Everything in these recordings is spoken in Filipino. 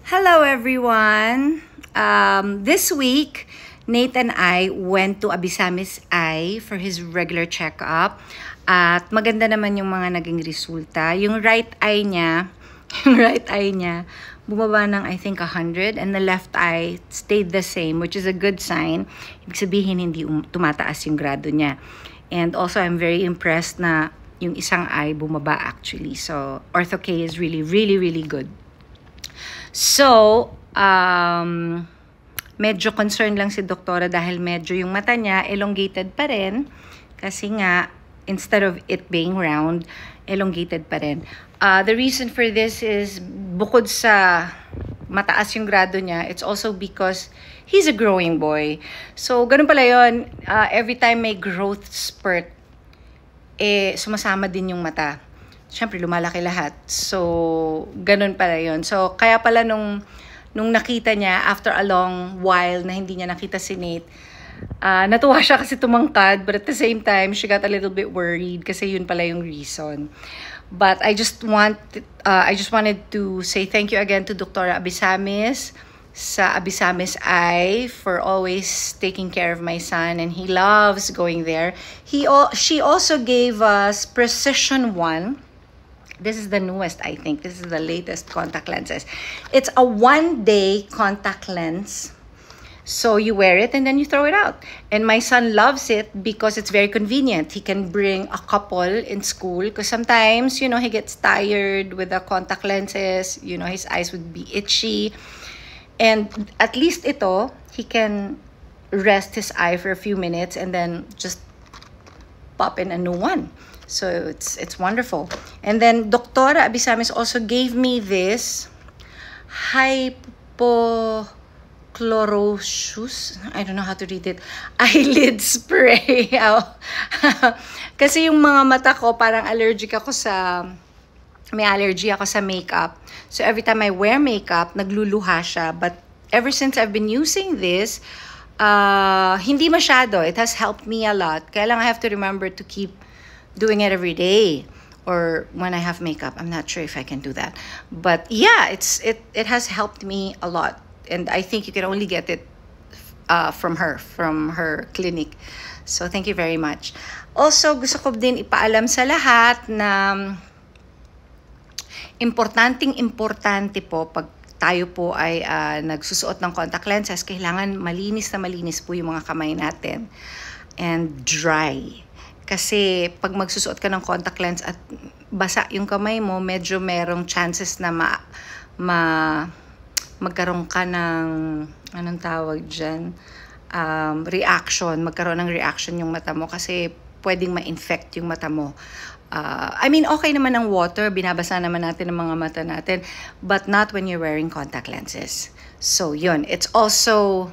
Hello everyone! This week, Nate and I went to Abisamis Eye for his regular checkup. At maganda naman yung mga naging resulta. Yung right eye niya, bumaba ng I think 100 and the left eye stayed the same, which is a good sign. Ibig sabihin hindi tumataas yung grado niya. And also I'm very impressed na yung isang eye bumaba actually. So Ortho-K is really good. So, medyo concerned lang si doktora dahil medyo yung mata niya elongated pa rin. Kasi nga, instead of it being round, elongated pa rin. The reason for this is, bukod sa mataas yung grado niya, it's also because he's a growing boy. So, ganun pala yun. Every time may growth spurt, sumasama din yung mata. Siyempre, lumalaki lahat. So, ganun pala yun. So, kaya pala nung nakita niya, after a long while na hindi niya nakita si Nate, natuwa siya kasi tumangkad, but at the same time, she got a little bit worried kasi yun pala yung reason. But I just wanted to say thank you again to Dr. Abisamis sa Abisamis Eye for always taking care of my son, and he loves going there. She also gave us Precision One. This is the newest, I think. This is the latest contact lenses. It's a 1-day contact lens. So you wear it and then you throw it out. And my son loves it because it's very convenient. He can bring a couple in school because sometimes, he gets tired with the contact lenses. His eyes would be itchy. And at least ito, he can rest his eye for a few minutes and then just pop in a new one. So it's wonderful. And then Dr. Abisamis also gave me this hypochlorous, I don't know how to read it, eyelid spray. Kasi yung mga mata ko, parang may allergy ako sa makeup. So every time I wear makeup, nagluluha siya. But ever since I've been using this, hindi masyado. It has helped me a lot. Kaya lang I have to remember to keep doing it every day or when I have makeup. I'm not sure if I can do that. But yeah, it has helped me a lot. And I think you can only get it from her clinic. So thank you very much. Also, gusto ko din ipaalam sa lahat na importante po pag tayo po ay nagsusuot ng contact lenses, kailangan malinis po yung mga kamay natin and dry. Kasi pag magsusuot ka ng contact lens at basa yung kamay mo, medyo merong chances na magkaroon ka ng, anong tawag dyan, reaction. Magkaroon ng reaction yung mata mo kasi pwedeng ma-infect yung mata mo. Okay naman ang water, binabasa naman natin ang mga mata natin, but not when you're wearing contact lenses. So yun, it's also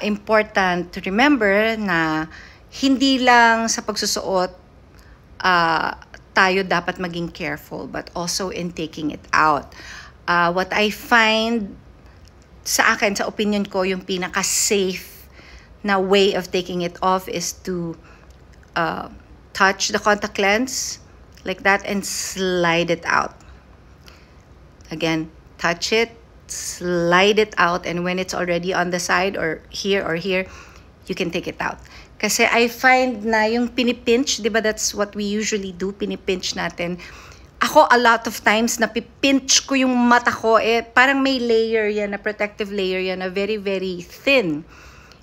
important to remember na hindi lang sa pagsusuot tayo dapat maging careful, but also in taking it out. What I find sa akin, sa opinion ko, yung pinaka-safe na way of taking it off is to touch the contact lens like that and slide it out. Again, touch it, slide it out, and when it's already on the side or here, you can take it out. Kasi I find na yung pinipinch, di ba that's what we usually do, pinipinch natin. Ako, a lot of times, napipinch ko yung mata ko, parang may layer yan, na protective layer yan, na very thin.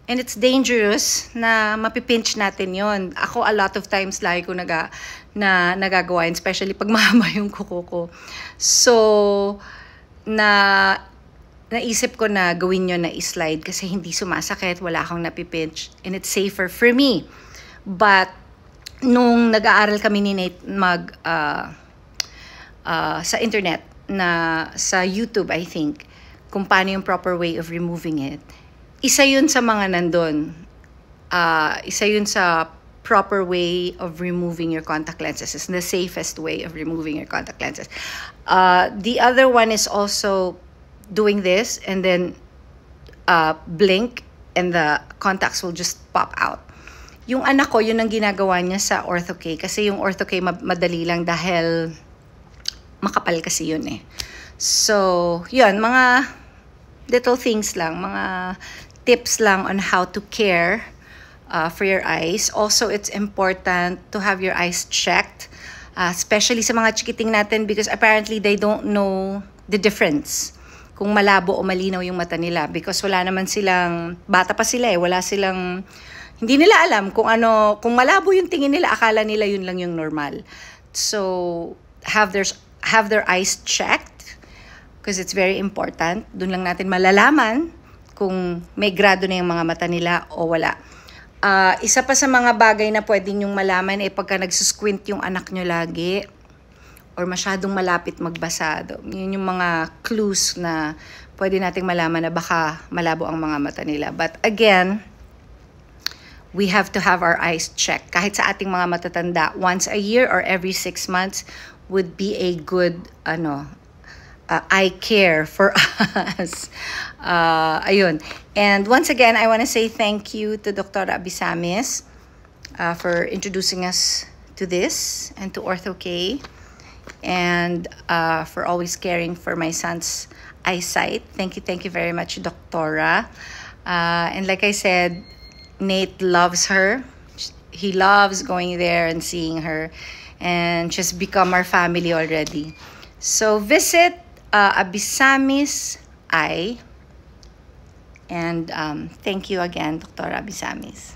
And it's dangerous na mapipinch natin yon. Ako, a lot of times, lagi ko nagagawa, especially pag mahaba yung kuko ko. So, naisip ko na gawin yun na i-slide kasi hindi sumasakit, wala akong napipinch, and it's safer for me. But, nung nag-aaral kami ni Nate sa internet, sa YouTube, I think, kung paano yung proper way of removing it, isa yun sa mga nandun. Isa yun sa proper way of removing your contact lenses. It's the safest way of removing your contact lenses. The other one is also doing this and then blink and the contacts will just pop out. Yung anak ko, yun ang ginagawa niya sa Ortho-K kasi yung Ortho-K madali lang dahil makapal kasi yun . So, yun, mga little things lang, mga tips lang on how to care for your eyes. Also, it's important to have your eyes checked, especially sa mga chikiting natin because apparently they don't know the difference kung malabo o malinaw yung mata nila because wala naman silang, bata pa sila wala silang, hindi nila alam kung ano, kung malabo yung tingin nila, akala nila yun lang yung normal. So, have their eyes checked because it's very important. Doon lang natin malalaman kung may grado na yung mga mata nila o wala. Isa pa sa mga bagay na pwede nyong malaman pagka nagsusquint yung anak nyo lagi or masyadong malapit magbasa. Yun yung mga clues na pwede nating malaman na baka malabo ang mga mata nila. But again, we have to have our eyes checked. Kahit sa ating mga matatanda, once a year or every 6 months would be a good eye care for us. Ayun. And once again, I want to say thank you to Dr. Abisamis for introducing us to this and to Ortho-K. And for always caring for my son's eyesight. Thank you very much, Doctora. And like I said, Nate loves her. He loves going there and seeing her. And she's become our family already. So visit Abisamis Eye. And thank you again, Dr. Abisamis.